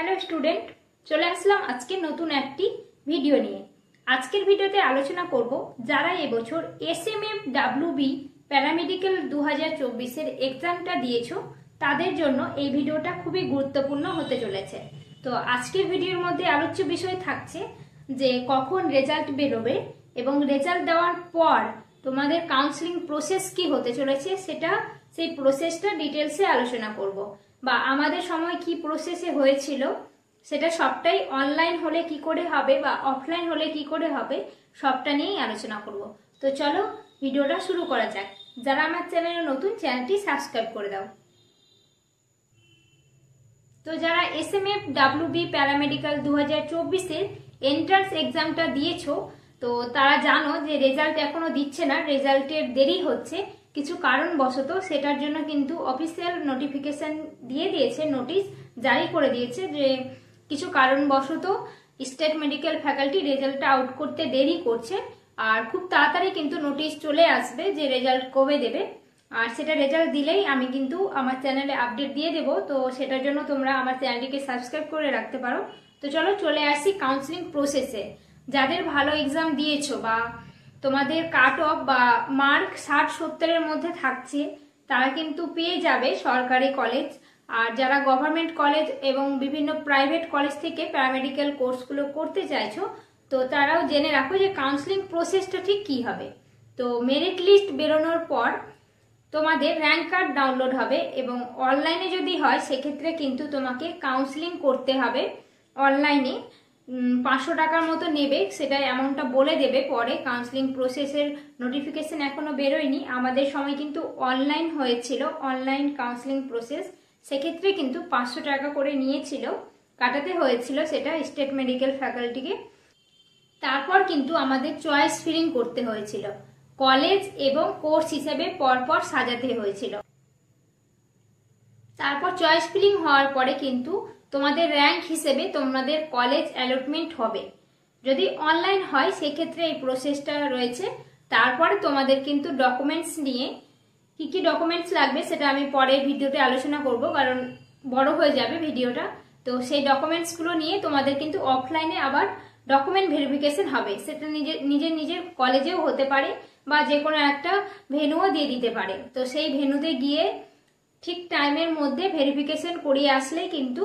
Hello student, চলে আসলাম আজকে নতুন একটি ভিডিও নিয়ে। আজকের ভিডিওতে আলোচনা করব যারা এবছর SMFWB প্যারামেডিক্যাল 2024 এর এক্সামটা দিয়েছো তাদের জন্য এই ভিডিওটা খুবই গুরুত্বপূর্ণ হতে চলেছে। তো আজকের ভিডিওর মধ্যে আলোচ্য বিষয় থাকছে যে কখন রেজাল্ট বেরোবে এবং রেজাল্ট দেওয়ার পর তোমাদের কাউন্সেলিং প্রসেস কি হতে চলেছে সেই প্রসেসটা ডিটেলসে আলোচনা করব। বা আমাদের সময় কি প্রসেসে হয়েছিল সেটা সবটাই অনলাইন হলে কি করে হবে বা অফলাইন হলে কি করে হবে সবটা নিয়েই আলোচনা করব। তো চলো ভিডিওটা শুরু করা যাক। যারা আমার চ্যানেলে নতুন, চ্যানেলটি সাবস্ক্রাইব করে দাও। তো যারা SMFWB প্যারামেডিক্যাল 2024 এর এন্ট্রান্স এক্সামটা দিয়েছো তো তারা জানো যে রেজাল্ট এখনো দিচ্ছে না, রেজাল্টের দেরি হচ্ছে কিছু কারণবশত। সেটার জন্য কিন্তু অফিসিয়াল নোটিফিকেশন দিয়ে দিয়েছে, নোটিশ জারি করে দিয়েছে যে কিছু কারণবশত স্টেট মেডিকেল ফ্যাকাল্টি রেজাল্টটা আউট করতে দেরি করছে। আর খুব তাড়াতাড়ি কিন্তু নোটিশ চলে আসবে যে রেজাল্ট কবে দেবে। আর সেটা রেজাল্ট দিলেই আমি কিন্তু আমার চ্যানেলে আপডেট দিয়ে দেবো। তো সেটার জন্য তোমরা আমার চ্যানেলটিকে সাবস্ক্রাইব করে রাখতে পারো। তো চলো চলে আসি কাউন্সিলিং প্রসেসে। যাদের ভালো এক্সাম দিয়েছো বা তোমাদের কাট অফ বা মার্ক 60-70-এর মধ্যে থাকছে তারা কিন্তু পেয়ে যাবে সরকারি কলেজ। আর যারা গভর্নমেন্ট কলেজ এবং বিভিন্ন প্রাইভেট কলেজ থেকে প্যারামেডিক্যাল কোর্সগুলো করতে চাইছো তো তারাও জেনে রাখো যে কাউন্সিলিং প্রসেসটা ঠিক কি হবে। তো মেরিট লিস্ট বেরোনোর পর তোমাদের র্যাঙ্ক কার্ড ডাউনলোড হবে এবং অনলাইনে যদি হয় সেক্ষেত্রে কিন্তু তোমাকে কাউন্সিলিং করতে হবে অনলাইনে। 500 টাকার মতো নেবে, সেটা অ্যামাউন্টটা বলে দেবে পরে। কাউন্সিলিং প্রসেসের নোটিফিকেশন এখনো বেরোয়নি, আমাদের সময় কিন্তু অনলাইন হয়েছিল, অনলাইন কাউন্সিলিং প্রসেস। সেক্ষেত্রে কিন্তু 500 টাকা করে নিয়েছিল, কাটাতে হয়েছিল সেটা স্টেট মেডিকেল ফ্যাকাল্টিকে। তারপর কিন্তু আমাদের চয়েস ফিলিং করতে হয়েছিল, কলেজ এবং কোর্স হিসেবে পরপর সাজাতে হয়েছিল। তারপর চয়েস ফিলিং হওয়ার পরে কিন্তু তোমাদের র্যাঙ্ক হিসেবে তোমাদের কলেজ অ্যালটমেন্ট হবে। যদি অনলাইন হয় সেক্ষেত্রে এই প্রসেসটা রয়েছে। তারপরে তোমাদের কিন্তু ডকুমেন্টস নিয়ে কি কি ডকুমেন্টস লাগবে সেটা আমি পরের ভিডিওতে আলোচনা করব, কারণ বড় হয়ে যাবে ভিডিওটা। তো সেই ডকুমেন্টসগুলো নিয়ে তোমাদের কিন্তু অফলাইনে আবার ডকুমেন্ট ভেরিফিকেশন হবে। সেটা নিজের কলেজেও হতে পারে বা যে কোনো একটা ভেন্যুও দিয়ে দিতে পারে। তো সেই ভেন্যুতে গিয়ে ঠিক টাইমের মধ্যে ভেরিফিকেশন করিয়ে আসলেই কিন্তু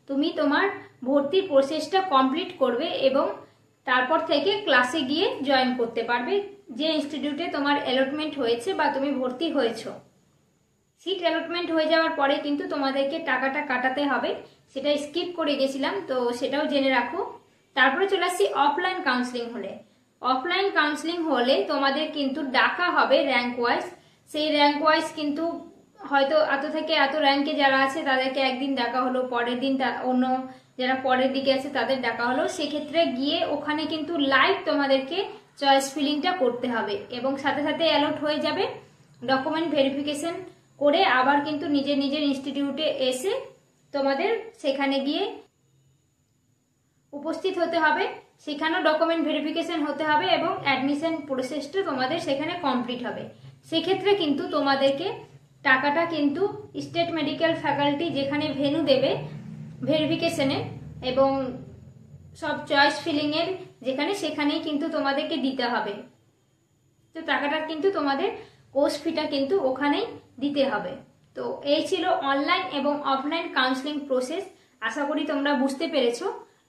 তুমি তোমার ভর্তির প্রসেসটা কমপ্লিট করবে এবং তারপর থেকে ক্লাসে গিয়ে জয়েন করতে পারবে যে ইনস্টিটিউটে তোমার অ্যালটমেন্ট হয়েছে বা তুমি ভর্তি হয়েছো। সিট অ্যালটমেন্ট হয়ে যাওয়ার পরে কিন্তু তোমাদেরকে টাকাটা কাটাতে হবে, সেটা স্কিপ করে গেছিলাম, তো সেটাও জেনে রাখো। তারপরে চলে আসছি অফলাইন কাউন্সিলিং হলে। অফলাইন কাউন্সিলিং হলে তোমাদের কিন্তু ডাকা হবে র্যাঙ্ক ওয়াইজ। সেই র্যাঙ্ক ওয়াইজ কিন্তু হয়তো এত থেকে এত র্যাঙ্কে যারা আছে তাদেরকে একদিন ডাকা হলো, পরের দিন অন্য যারা পরের দিকে আছে তাদের ডাকা হলো। সেক্ষেত্রে গিয়ে ওখানে কিন্তু লাইভ তোমাদেরকে চয়েস ফিলিংটা করতে হবে এবং সাথে সাথে অ্যালট হয়ে যাবে। ডকুমেন্ট ভেরিফিকেশন করে আবার কিন্তু নিজের ইনস্টিটিউটে এসে তোমাদের সেখানে গিয়ে উপস্থিত হতে হবে। সেখানেও ডকুমেন্ট ভেরিফিকেশন হতে হবে এবং অ্যাডমিশন প্রসেসটা তোমাদের সেখানে কমপ্লিট হবে। সেক্ষেত্রে কিন্তু তোমাদেরকে টাকাটা কিন্তু স্টেট মেডিকেল ফ্যাকাল্টি যেখানে ভেন্যু দেবে ভেরিফিকেশনে এবং সব চয়েস ফিলিংয়ের সেখানেই কিন্তু তোমাদেরকে দিতে হবে। তো টাকাটা কিন্তু তোমাদের কোর্স ফিটা কিন্তু ওখানেই দিতে হবে। তো এই ছিল অনলাইন এবং অফলাইন কাউন্সিলিং প্রসেস। আশা করি তোমরা বুঝতে পেরেছো।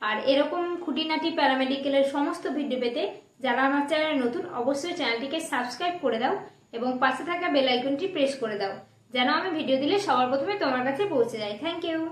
আর এরকম খুঁটিনাটি প্যারামেডিক্যালের সমস্ত ভিডিও পেতে যারা আমার চ্যানেলে নতুন অবশ্যই চ্যানেলটিকে সাবস্ক্রাইব করে দাও এবং পাশে থাকা বেল আইকনটি প্রেস করে দাও যেন আমি ভিডিও দিলে সবার প্রথমে তোমার কাছে পৌঁছে যায়। Thank you.